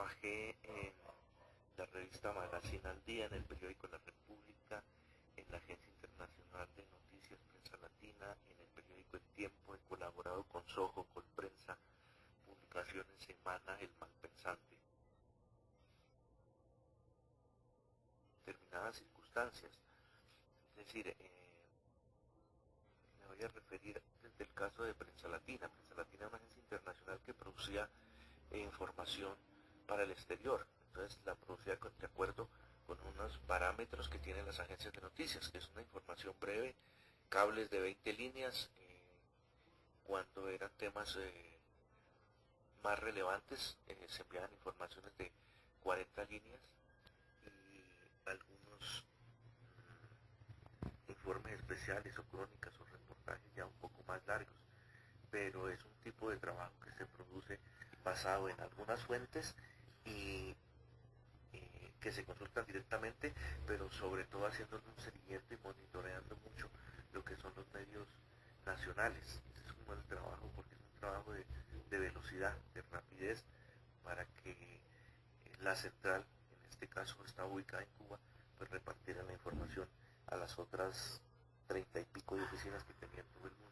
trabajé en la revista Magazine al Día, en el periódico La República, en la Agencia Internacional de Noticias Prensa Latina, en el periódico El Tiempo. He colaborado con Soho, Colprensa, Publicaciones Semana, El Malpensante. Determinadas circunstancias, es decir, me voy a referir desde el caso de Prensa Latina. Prensa Latina es una agencia internacional que producía información para el exterior. Entonces la producía de acuerdo con unos parámetros que tienen las agencias de noticias, que es una información breve, cables de 20 líneas, cuando eran temas más relevantes se enviaban informaciones de 40 líneas y algunos informes especiales o crónicas o reportajes ya un poco más largos, pero es un tipo de trabajo que se produce basado en algunas fuentes y que se consultan directamente, pero sobre todo haciendo un seguimiento y monitoreando mucho lo que son los medios nacionales. Ese es un buen trabajo porque es un trabajo de velocidad, de rapidez, para que la central, en este caso está ubicada en Cuba, pues repartiera la información a las otras 30 y pico de oficinas que tenía en todo el mundo.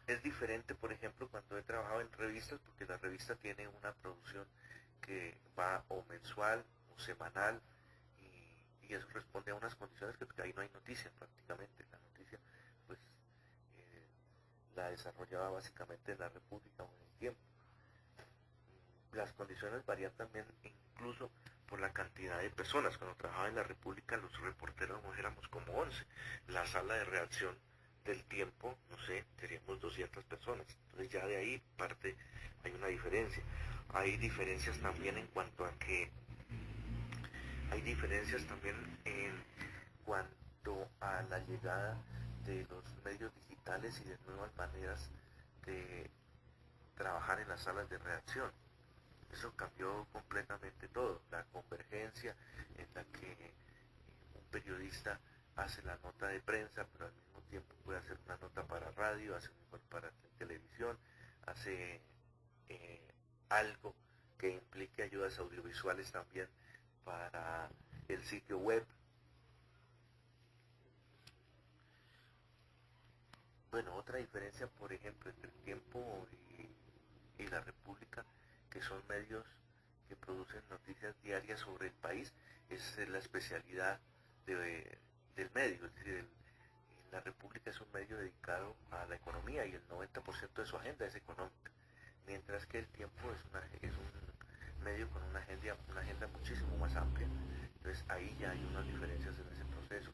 Es diferente, por ejemplo, cuando he trabajado en revistas, porque la revista tiene una producción que va o mensual o semanal, y eso responde a unas condiciones que ahí no hay noticia prácticamente. La noticia, pues, la desarrollaba básicamente en La República o en El Tiempo. Las condiciones varían también incluso por la cantidad de personas. Cuando trabajaba en La República, los reporteros éramos como 11. La sala de redacción del Tiempo, no sé, seríamos 200 personas. Entonces ya de ahí parte, hay una diferencia. Hay diferencias también en cuanto a que, hay diferencias también en cuanto a la llegada de los medios digitales y de nuevas maneras de trabajar en las salas de redacción. Eso cambió completamente todo, la convergencia en la que un periodista hace la nota de prensa, pero al mismo tiempo puede hacer una nota para radio, hace una para televisión, hace algo que implique ayudas audiovisuales también para el sitio web. Bueno, otra diferencia, por ejemplo, entre El Tiempo y La República, que son medios que producen noticias diarias sobre el país, es la especialidad del medio. Es decir, La República es un medio dedicado a la economía y el 90% de su agenda es económica, mientras que El Tiempo es un medio con una agenda muchísimo más amplia. Entonces ahí ya hay unas diferencias en ese proceso.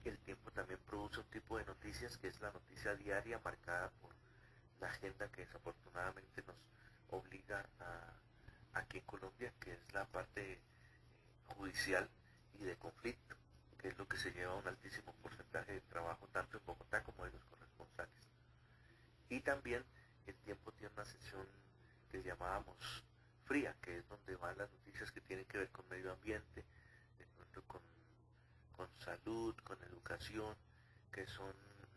El Tiempo también produce un tipo de noticias que es la noticia diaria marcada por la agenda que desafortunadamente nos obliga aquí en Colombia, que es la parte judicial y de conflicto, que es lo que se lleva un altísimo porcentaje de trabajo tanto en Bogotá como de los corresponsales. Y también El Tiempo tiene una sección que llamábamos fría, que es donde van las noticias que tienen que ver con medio ambiente, de pronto con salud, con educación, que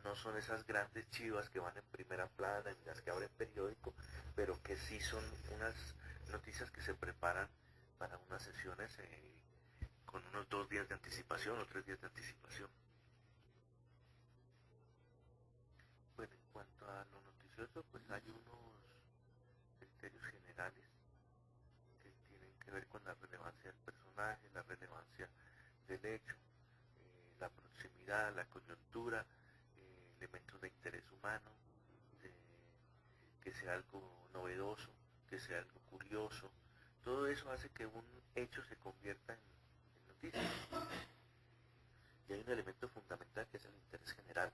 no son esas grandes chivas que van en primera plana, en las que abren periódico, pero que sí son unas noticias que se preparan para unas sesiones con unos 2 días de anticipación o 3 días de anticipación. Bueno, en cuanto a lo noticioso, pues hay unos criterios generales que tienen que ver con la relevancia del personaje, la relevancia del hecho, la proximidad, la coyuntura, elementos de interés humano, que sea algo novedoso, que sea algo curioso. Todo eso hace que un hecho se convierta en noticia. Y hay un elemento fundamental que es el interés general.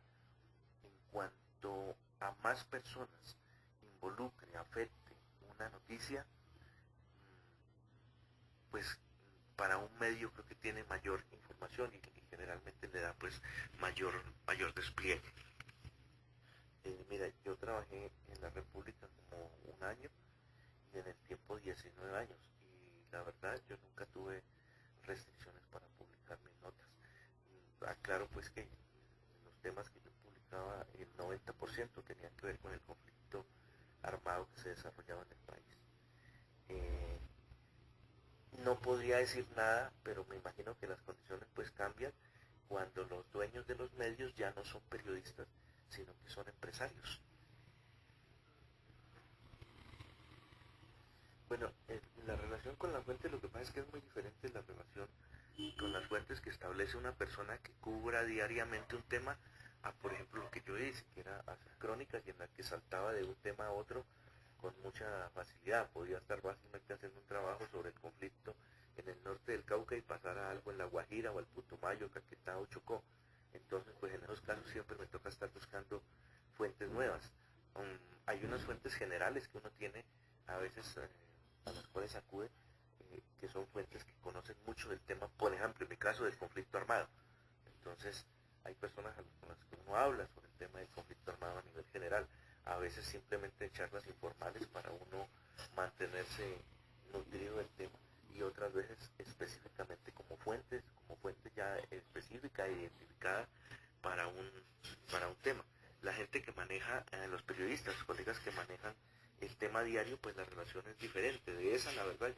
En cuanto a más personas involucre, afecte una noticia, pues para un medio creo que tiene mayor información y generalmente le da pues mayor despliegue. Mira, yo trabajé en La República como un año y en El Tiempo 19 años, y la verdad yo nunca tuve restricciones para publicar mis notas. Aclaro pues que los temas que yo publicaba, el 90% tenían que ver con el conflicto que se desarrollaba en el país. Eh, no podría decir nada, pero me imagino que las condiciones pues cambian cuando los dueños de los medios ya no son periodistas, sino que son empresarios. Bueno, la relación con la fuente, lo que pasa es que es muy diferente la relación con las fuentes que establece una persona que cubra diariamente un tema a, por ejemplo, lo que yo hice, que era hacer crónicas y en la que saltaba de un tema a otro con mucha facilidad. Podía estar fácilmente haciendo un trabajo sobre el conflicto en el norte del Cauca y pasar a algo en La Guajira o al Putumayo, Caquetá o Chocó. Entonces, pues en esos casos siempre me toca estar buscando fuentes nuevas. Hay unas fuentes generales que uno tiene a veces a las cuales acude, que son fuentes que conocen mucho del tema, por ejemplo, en mi caso del conflicto armado. Entonces, hay personas con las que uno habla sobre el tema del conflicto armado a nivel general, a veces simplemente charlas informales para uno mantenerse nutrido del tema, y otras veces específicamente como fuente ya específica e identificada para un tema. La gente que maneja, los periodistas, los colegas que manejan el tema diario, pues la relación es diferente. De esa, la verdad,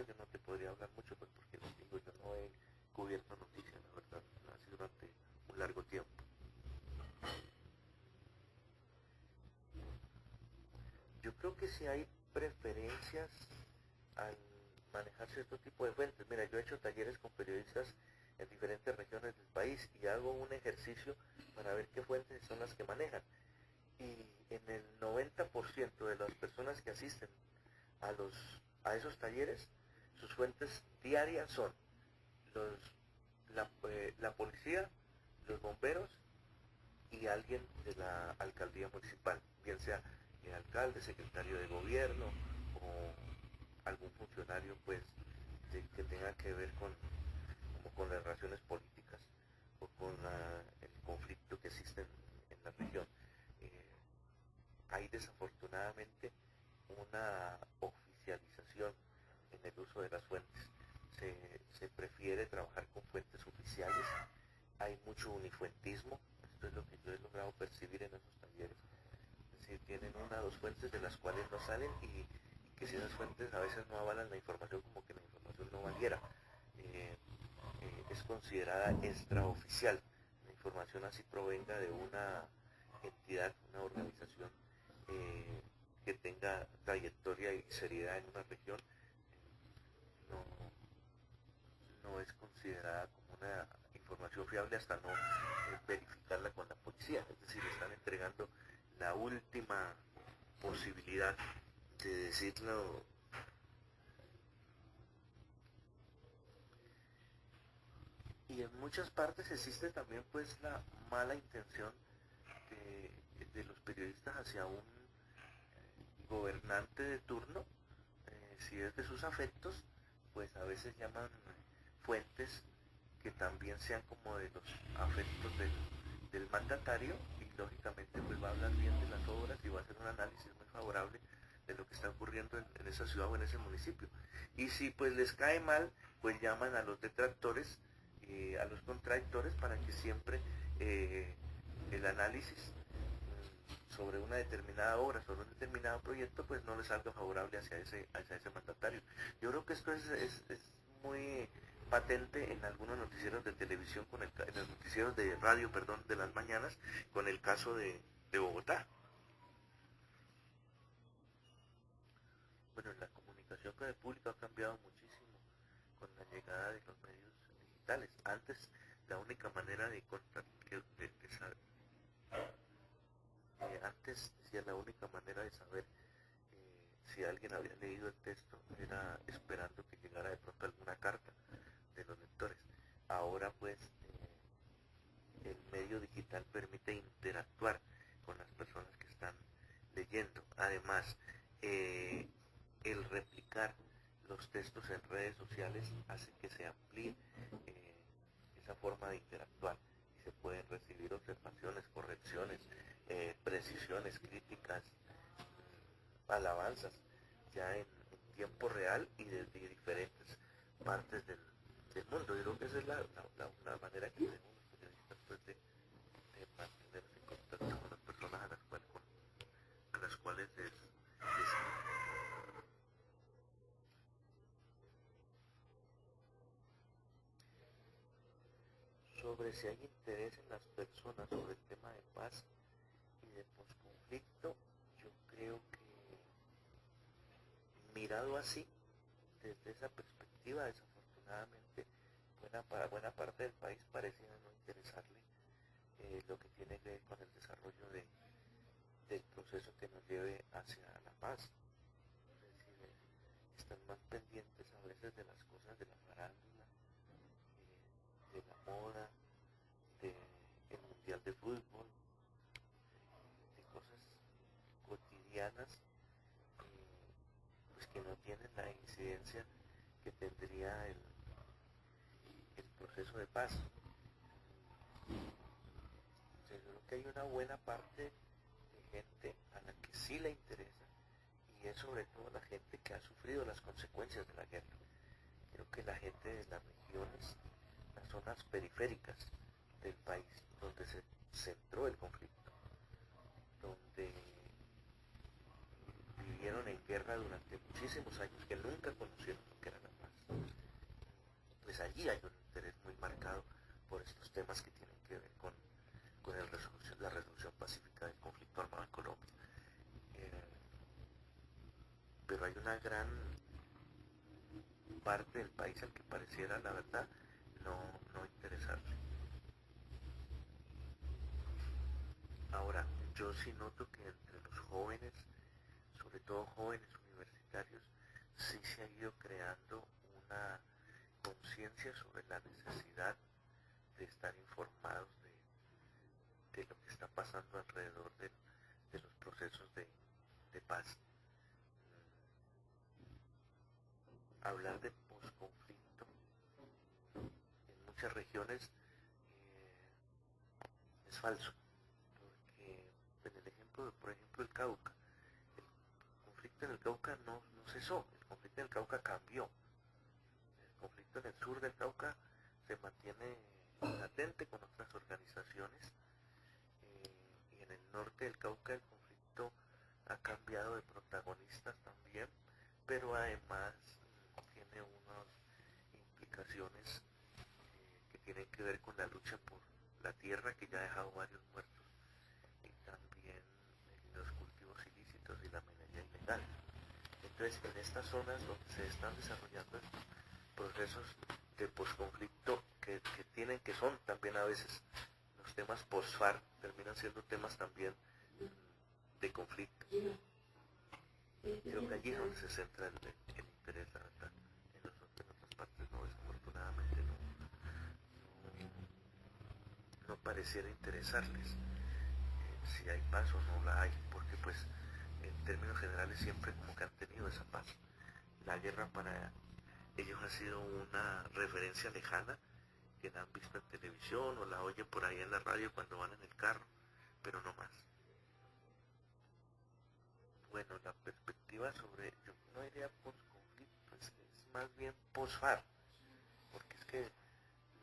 yo no te podría hablar mucho, pues porque les digo, yo no he cubierto noticias, la verdad, así durante un largo tiempo. Yo creo que sí hay preferencias al manejar cierto tipo de fuentes. Mira, yo he hecho talleres con periodistas en diferentes regiones del país y hago un ejercicio para ver qué fuentes son las que manejan. Y en el 90% de las personas que asisten a esos talleres, sus fuentes diarias son la policía, los bomberos y alguien de la alcaldía municipal, bien sea el alcalde, secretario de gobierno o algún funcionario pues que tenga que ver como con las relaciones políticas o con el conflicto que existe en la región. Hay desafortunadamente una oficialización en el uso de las fuentes. Se prefiere trabajar con fuentes oficiales, hay mucho unifuentismo, esto es lo que yo he logrado percibir en esos talleres. Es decir, tienen una o dos fuentes de las cuales no salen y que si esas fuentes a veces no avalan la información, como que la información no valiera. Es considerada extraoficial. La información así provenga de una entidad, una organización que tenga trayectoria y seriedad en una región, no, no es considerada como una información fiable hasta no verificarla con la policía. Es decir, están entregando la última posibilidad de decirlo. Y en muchas partes existe también pues la mala intención de los periodistas hacia un gobernante de turno. Si es de sus afectos, pues a veces llaman fuentes que también sean como de los afectos del mandatario, y lógicamente pues va a hablar bien de las obras y va a hacer un análisis muy favorable de lo que está ocurriendo en esa ciudad o en ese municipio. Y si pues les cae mal, pues llaman a los detractores, a los contradictores, para que siempre el análisis sobre una determinada obra, sobre un determinado proyecto, pues no le salga favorable hacia ese mandatario. Yo creo que esto es muy patente en algunos noticieros de televisión, en los noticieros de radio, perdón, de las mañanas, con el caso de Bogotá. Bueno, la comunicación con el público ha cambiado muchísimo con la llegada de los medios digitales. Antes, la única manera de saber, antes decía, la única manera de saber si alguien había leído el texto era esperando que llegara de pronto alguna carta de los lectores. Ahora pues el medio digital permite interactuar con las personas que están leyendo. Además, el replicar los textos en redes sociales hace que se amplíe esa forma de interactuar y se pueden recibir observaciones, correcciones, precisiones, críticas, alabanzas ya en tiempo real y desde diferentes partes del mundo. Yo creo que esa es la manera que tenemos los periodistas pues, de mantenerse sobre si hay interés en las personas sobre el tema de paz y de posconflicto, yo creo que mirado así, desde esa perspectiva, desafortunadamente, buena parte del país pareciera no interesarle lo que tiene que ver con el desarrollo del proceso que nos lleve hacia la paz. Es decir, están más pendientes a veces de las cosas de la farándula, de la moda, del mundial de fútbol, de cosas cotidianas pues que no tienen la incidencia que tendría el proceso de paz. Yo creo que hay una buena parte de gente a la que sí le interesa, y es sobre todo la gente que ha sufrido las consecuencias de la guerra. Creo que la gente de las regiones, las zonas periféricas del país, donde se centró el conflicto, donde vivieron en guerra durante muchísimos años, que nunca conocieron lo que era la paz, pues allí hay un interés muy marcado por estos temas que tienen que ver con la resolución pacífica del conflicto armado en Colombia. Pero hay una gran parte del país al que pareciera, la verdad, no interesarle. Ahora, yo sí noto que entre los jóvenes, sobre todo jóvenes universitarios, sí se ha ido creando una conciencia sobre la necesidad de estar informados de lo que está pasando alrededor de los procesos de paz. Hablar de posconflicto en muchas regiones es falso, porque en el ejemplo, por ejemplo, el Cauca, el conflicto en el Cauca no cesó, el conflicto en el Cauca cambió. El conflicto en el sur del Cauca se mantiene latente con otras organizaciones, y en el norte del Cauca el conflicto ha cambiado de protagonistas también, pero además tiene unas implicaciones que tienen que ver con la lucha por la tierra, que ya ha dejado varios muertos, y también los cultivos ilícitos y la minería ilegal. Entonces, en estas zonas donde se están desarrollando estos procesos de posconflicto que son también a veces los temas post-FARC, terminan siendo temas también de conflicto. Creo que allí es donde se centra el interés, la verdad. En otras partes no, desafortunadamente no pareciera interesarles si hay paz o no la hay, porque pues en términos generales siempre como que han tenido esa paz. La guerra para ellos ha sido una referencia lejana que la han visto en televisión o la oyen por ahí en la radio cuando van en el carro, pero no más. Bueno, la perspectiva sobre, yo no diría post-conflicto, es más bien post-FARC, porque es que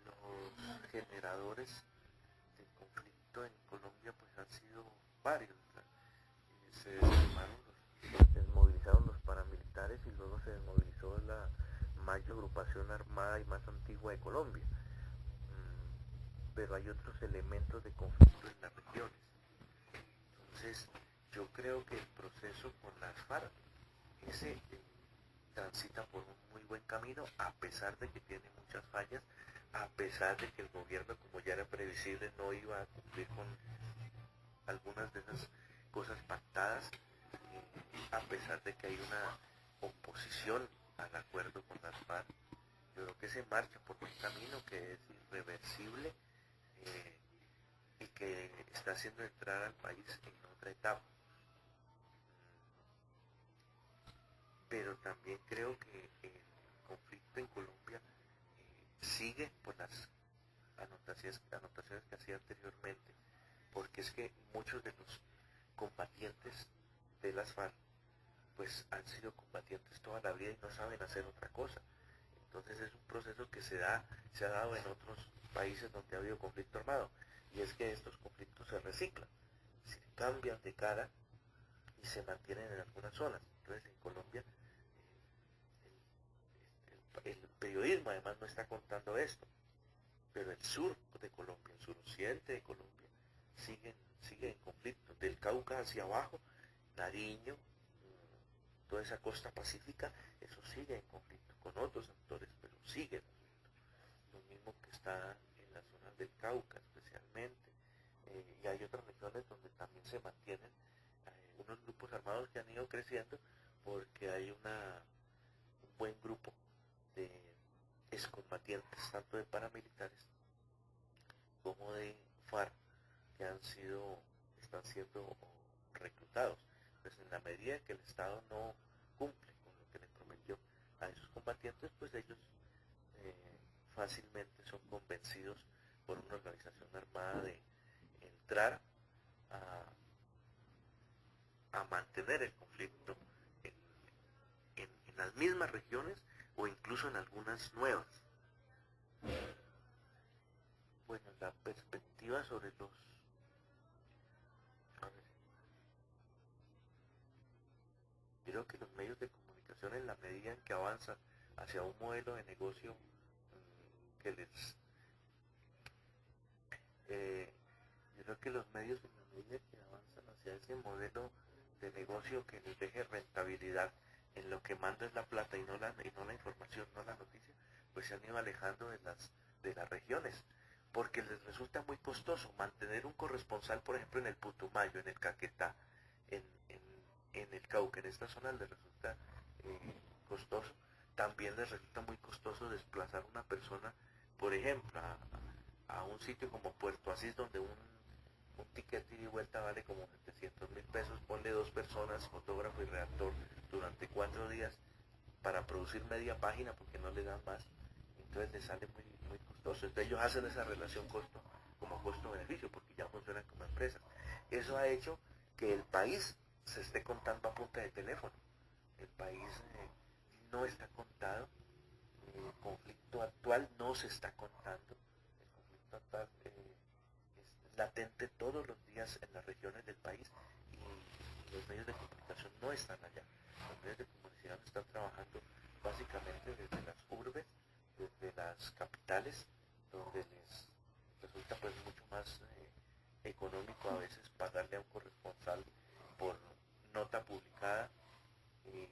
los generadores del conflicto en Colombia pues han sido varios, ¿verdad? Se desmovilizaron los paramilitares y luego se desmovilizó la mayor agrupación armada y más antigua de Colombia. Pero hay otros elementos de conflicto en las regiones. Entonces, yo creo que el proceso con las FARC, ese transita por un muy buen camino, a pesar de que tiene muchas fallas, a pesar de que el gobierno, como ya era previsible, no iba a cumplir con algunas de esas cosas pactadas, a pesar de que hay una oposición al acuerdo con las FARC. Yo creo que se marcha por un camino que es irreversible, y que está haciendo entrar al país en otra etapa. Pero también creo que el conflicto en Colombia sigue por las anotaciones que hacía anteriormente, porque es que muchos de los combatientes de las FARC pues han sido combatientes toda la vida y no saben hacer otra cosa. Entonces es un proceso que se ha dado en otros países donde ha habido conflicto armado, y es que estos conflictos se reciclan, se cambian de cara y se mantienen en algunas zonas. Entonces en Colombia el periodismo además no está contando esto. pero el sur de Colombia, el suroccidente de Colombia, sigue en conflicto. Del Cauca hacia abajo, Nariño, toda esa costa pacífica, eso sigue en conflicto con otros actores, pero sigue en conflicto. Lo mismo que está en las zonas del Cauca especialmente, y hay otras regiones donde también se mantienen unos grupos armados que han ido creciendo porque hay un buen grupo de excombatientes, tanto de paramilitares como de FARC, que están siendo reclutados. Pues en la medida que el Estado no cumple con lo que le prometió a esos combatientes, pues ellos fácilmente son convencidos por una organización armada de entrar a mantener el conflicto en, en las mismas regiones o incluso en algunas nuevas. Bueno, la perspectiva sobre los... A ver, creo que los medios de comunicación, en la medida en que avanzan hacia un modelo de negocio que les... yo creo que los medios, en la medida que avanzan hacia ese modelo de negocio que les deje rentabilidad en lo que manda es la plata y no la información, no la noticia, pues se han ido alejando de las regiones, porque les resulta muy costoso mantener un corresponsal, por ejemplo, en el Putumayo, en el Caquetá, en, en, en el Cauca, en estas zonas les resulta costoso. También les resulta muy costoso desplazar una persona, por ejemplo, a un sitio como Puerto Asís, donde un ticket ida y vuelta vale como 700.000 pesos, ponle 2 personas, fotógrafo y redactor, durante 4 días para producir media página porque no le dan más, entonces les sale muy, muy costoso. Entonces ellos hacen esa relación costo como costo-beneficio porque ya funcionan como empresas. Eso ha hecho que el país se esté contando a punta de teléfono. El país no está contado, el conflicto actual no se está contando, el conflicto actual es latente todos los días en las regiones del país y los medios de comunicación no están allá. Los medios de comunicación están trabajando básicamente desde las urbes, desde las capitales, donde les resulta pues mucho más económico a veces pagarle a un corresponsal por nota publicada y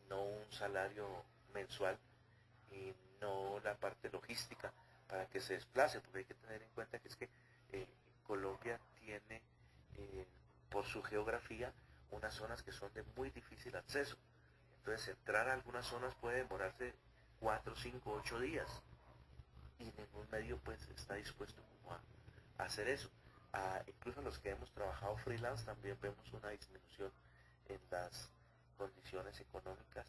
no un salario mensual y no la parte logística para que se desplace, porque hay que tener en cuenta que es que Colombia tiene por su geografía unas zonas que son de muy difícil acceso. Entonces entrar a algunas zonas puede demorarse 4, 5, 8 días y ningún medio pues está dispuesto como a hacer eso. Incluso los que hemos trabajado freelance también vemos una disminución en las condiciones económicas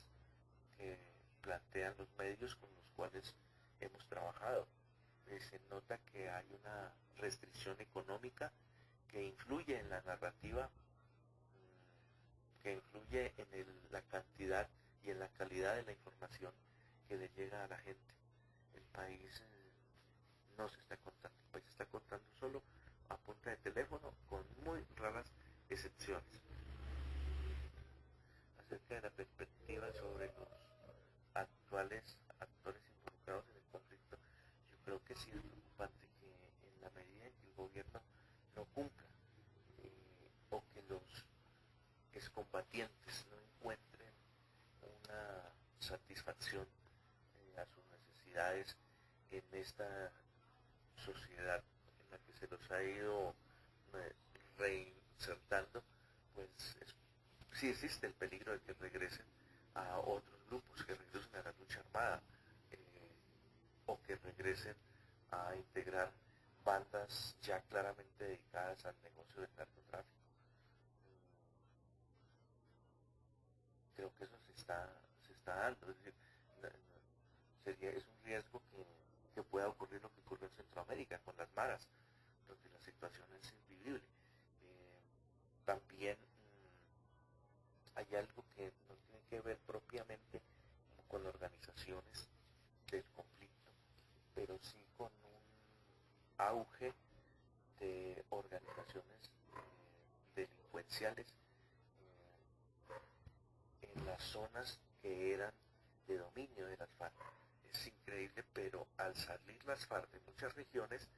que plantean los medios con los cuales hemos trabajado. Se nota que hay una restricción económica que influye en la narrativa, que influye en la cantidad y en la calidad de la información que le llega a la gente. El país no se está contando, el país se está contando solo a punta de teléfono, con muy raras excepciones. Acerca de la perspectiva sobre los actuales actores involucrados en el conflicto, yo creo que sí es preocupante que en la medida en que el gobierno no cumpla o que los excombatientes no encuentren una satisfacción a sus necesidades en esta sociedad en la que se los ha ido reinsertando, pues sí existe el peligro de que regresen a otros grupos, que regresen a la lucha armada o que regresen a integrar bandas ya claramente dedicadas al negocio del narcotráfico. Creo que eso se está dando, es decir, es un riesgo que pueda ocurrir lo que ocurrió en Centroamérica con las maras, donde la situación es invivible. También hay algo que no tiene que ver propiamente con organizaciones del conflicto, pero sí con un auge de organizaciones delincuenciales en las zonas que eran de dominio de las FARC. Es increíble, pero al salir las FARC de muchas regiones,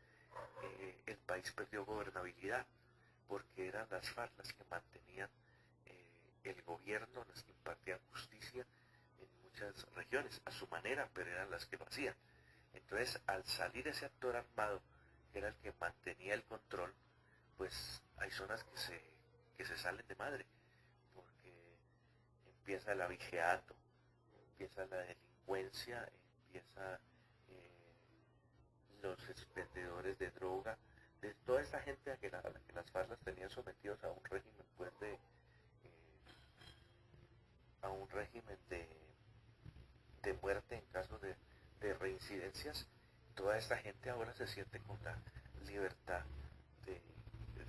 el país perdió gobernabilidad, porque eran las FARC las que mantenían el gobierno, las que impartían justicia en muchas regiones, a su manera, pero eran las que lo hacían. Entonces, al salir ese actor armado, que era el que mantenía el control, pues hay zonas que se salen de madre, porque empieza el abigeato, empieza la delincuencia, empieza los expendedores de droga, de toda esa gente a la que las FARC las tenían sometidos a un régimen pues a un régimen de muerte en caso de reincidencias. Toda esta gente ahora se siente con la libertad de,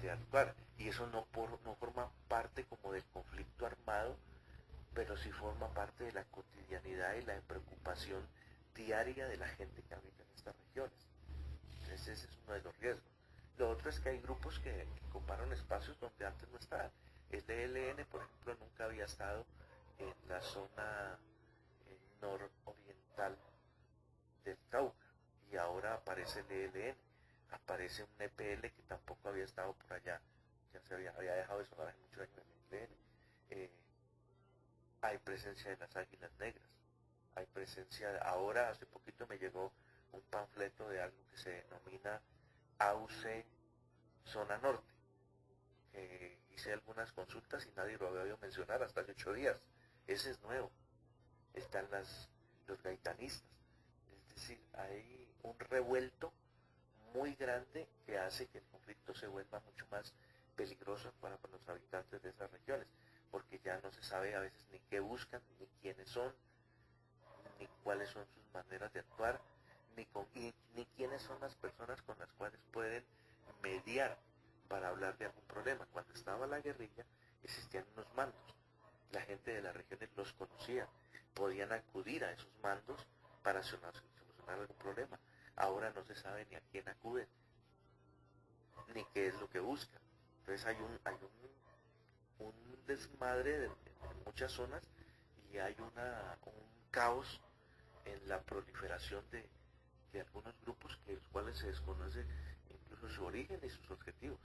de actuar, y eso no forma parte como del conflicto armado, pero sí forma parte de la cotidianidad y la preocupación diaria de la gente que habita en estas regiones. Entonces ese es uno de los riesgos. Lo otro es que hay grupos que ocuparon espacios donde antes no estaban. El ELN, por ejemplo, nunca había estado en la zona nororiental del Cauca, y ahora aparece el ELN, aparece un EPL que tampoco había estado por allá, ya había dejado de sonar hace muchos años el ELN. Hay presencia de las águilas negras, hay presencia, ahora hace poquito me llegó un panfleto de algo que se denomina AUC Zona Norte, que hice algunas consultas y nadie lo había oído mencionar hasta hace 8 días. Ese es nuevo. Están los gaitanistas. Es decir, hay un revuelto muy grande que hace que el conflicto se vuelva mucho más peligroso para los habitantes de esas regiones, porque ya no se sabe a veces ni qué buscan, ni quiénes son, ni cuáles son sus maneras de actuar, ni quiénes son las personas con las cuales pueden mediar para hablar de algún problema. Cuando estaba la guerrilla existían unos mandos, la gente de las regiones los conocía, podían acudir a esos mandos para solucionar algún problema. Ahora no se sabe ni a quién acuden, ni qué es lo que buscan. Entonces hay un desmadre en muchas zonas, y hay un caos en la proliferación de algunos grupos, que los cuales se desconoce incluso su origen y sus objetivos.